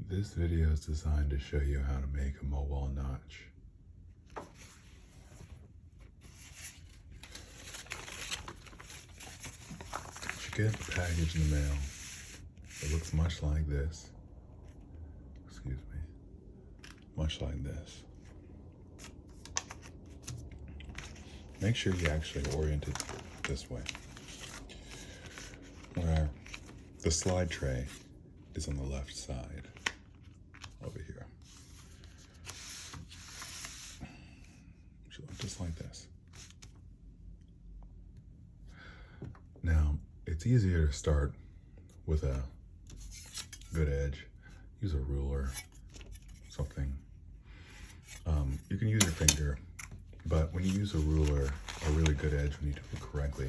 This video is designed to show you how to make a MOWAL notch. You get a package in the mail. It looks much like this. Excuse me. Much like this. Make sure you actually orient it this way, where the slide tray is on the left side over here. Should look just like this. Now, it's easier to start with a good edge. Use a ruler, something. You can use your finger, but when you use a ruler, a really good edge, when you do it correctly,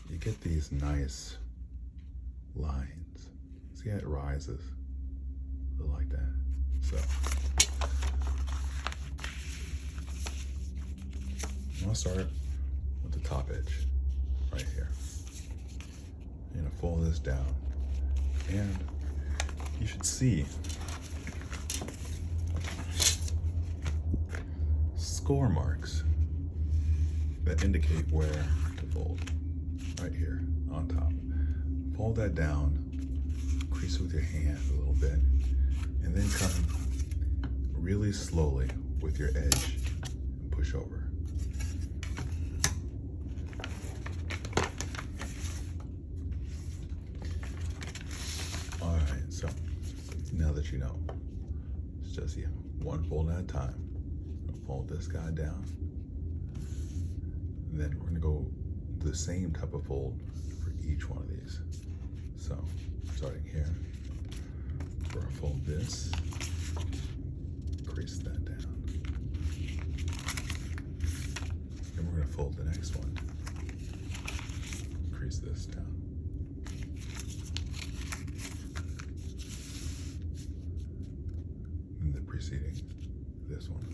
you get these nice lines. See how it rises? Like that. So, I'm gonna start with the top edge right here. You're gonna fold this down, and you should see score marks that indicate where to fold. Right here on top. Fold that down, crease it with your hand a little bit, and then come really slowly with your edge and push over. All right, so now that you know, it's just one fold at a time. Fold this guy down. And then we're gonna go the same type of fold for each one of these. So, starting here, we're gonna fold this, crease that down. And we're gonna fold the next one, crease this down. And the preceding, this one,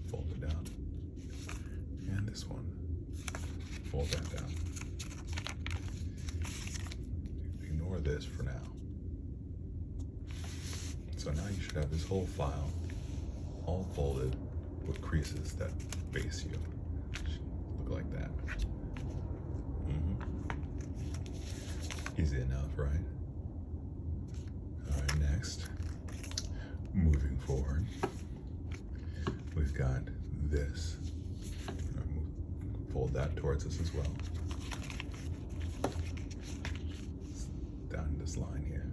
fold it down. And this one, fold that down. Ignore this for now. So now you should have this whole file all folded with creases that face you. Look like that. Easy enough, right? All right, next, moving forward, we've got this. Fold that towards us as well. Down this line here.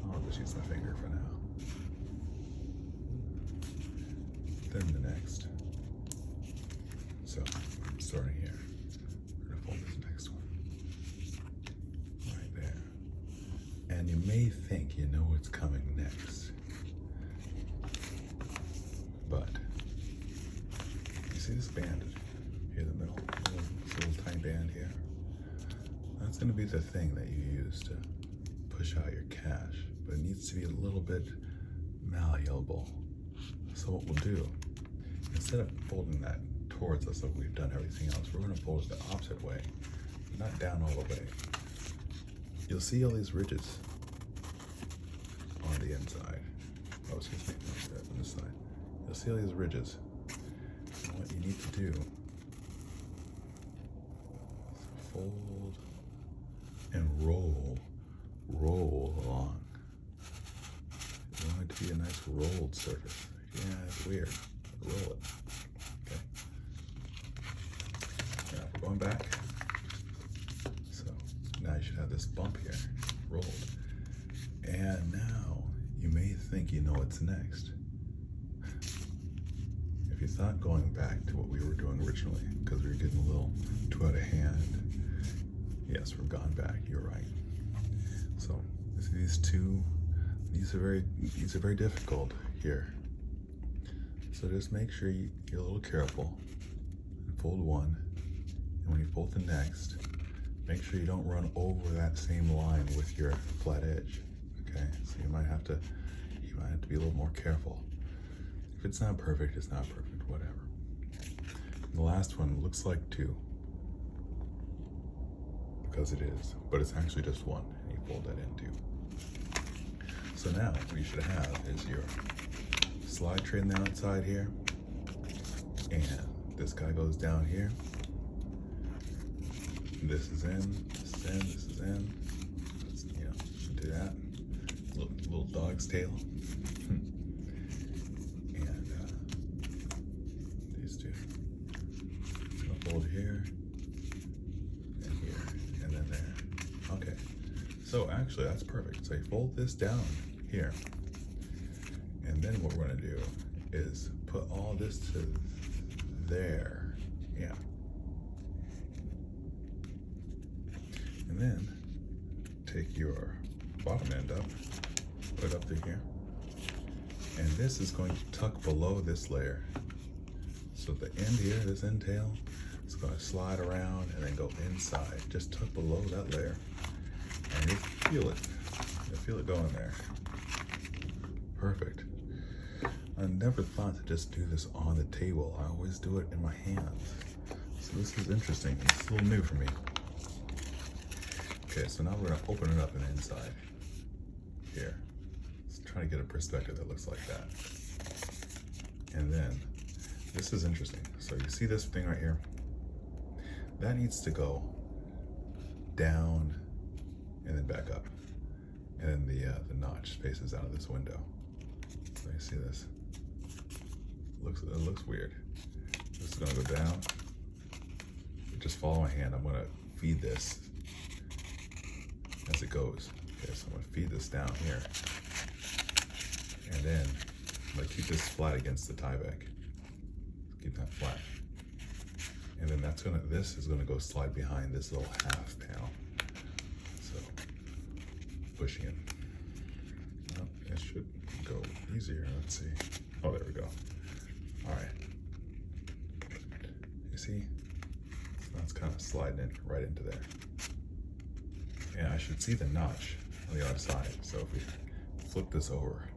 I'll just use my finger for now. Then the next. So, starting here, we're gonna fold this next one. Right there. And you may think you know what's coming next. But, you see this band here in the middle? This little tiny band here? That's gonna be the thing that you use to push out your cash, but it needs to be a little bit malleable. So what we'll do, instead of folding that towards us like we've done everything else, we're gonna fold it the opposite way, not down all the way. You'll see all these ridges on the inside. Oh, excuse me, on this side. You'll see all these ridges. And what you need to do is fold and roll along. You want it to be a nice rolled surface. Yeah, it's weird. Roll it. Okay. Now we're going back. So now you should have this bump here, rolled. And now you may think you know what's next. If you thought going back to what we were doing originally, because we were getting a little too out of hand, yes, we've gone back, you're right. So these two, these are very difficult here. So just make sure you're a little careful and fold one, and when you fold the next, make sure you don't run over that same line with your flat edge. Okay, so you might have to be a little more careful. If it's not perfect, it's not perfect, whatever. And the last one looks like two, because it is, but it's actually just one, and you fold that in too. So now what you should have is your slide tray on the outside here, and this guy goes down here. This is in, this is in, this is in. Let's, do that. Little dog's tail. And these two. I'll hold here and here, and then there. Okay. So actually, that's perfect. So you fold this down here, and then what we're gonna do is put all this to there. Yeah. And then take your bottom end up, put it up to here. And this is going to tuck below this layer. So the end here, this end tail, is gonna slide around and then go inside. Just tuck below that layer. And you feel it. You feel it going there. Perfect. I never thought to just do this on the table. I always do it in my hands. So this is interesting. It's a little new for me. Okay, so now we're gonna open it up and inside. Here. Let's try to get a perspective that looks like that. And then, this is interesting. So you see this thing right here? That needs to go down and then back up. And then the notch faces out of this window. So you see this? It looks weird. This is gonna go down. Just follow my hand. I'm gonna feed this as it goes. Okay, so I'm gonna feed this down here. And then I'm gonna keep this flat against the tie back. Keep that flat. And then this is gonna go slide behind this little half panel. So, pushing it. Well, it should go easier, let's see. Oh, there we go. All right. You see? So that's kind of sliding in right into there. And I should see the notch on the other side. So if we flip this over,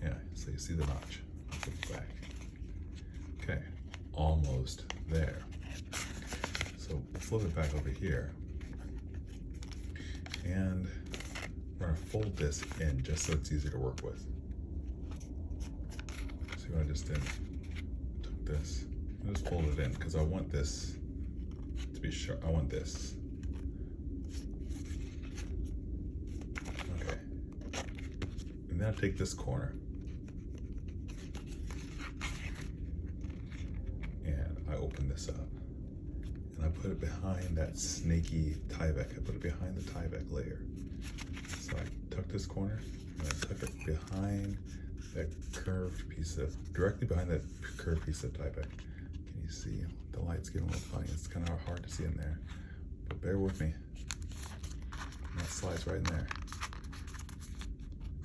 yeah, so you see the notch. I'll flip it back. Okay, almost there. So we'll flip it back over here. And we're gonna fold this in just so it's easier to work with. See what I just did? Took this, I just fold it in because I want this to be sharp. I want this. Okay. And then I take this corner and I open this up. And I put it behind that snaky tie back. I put it behind the tie back layer. So I tuck this corner and I tuck it behind that curved piece of, directly behind that curved piece of tie back. Can you see? The light's getting a little funny. It's kind of hard to see in there, but bear with me. And that slides right in there.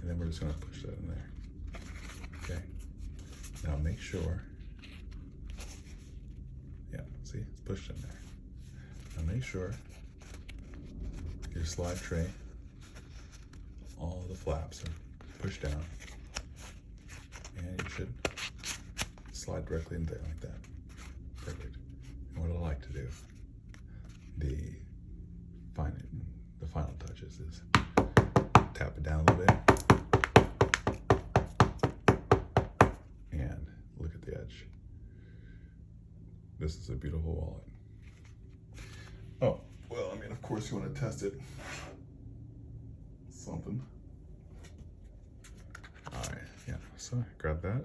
And then we're just gonna push that in there. Okay. Now make sure, yeah, see, it's pushed in there. Now make sure your slide tray, all the flaps are pushed down, and you should slide directly in there like that. Perfect. And what I like to do, the final touches is tap it down a little bit, and look at the edge. This is a beautiful wallet. Oh, well, I mean, of course you want to test it. Something. All right, yeah, so grab that.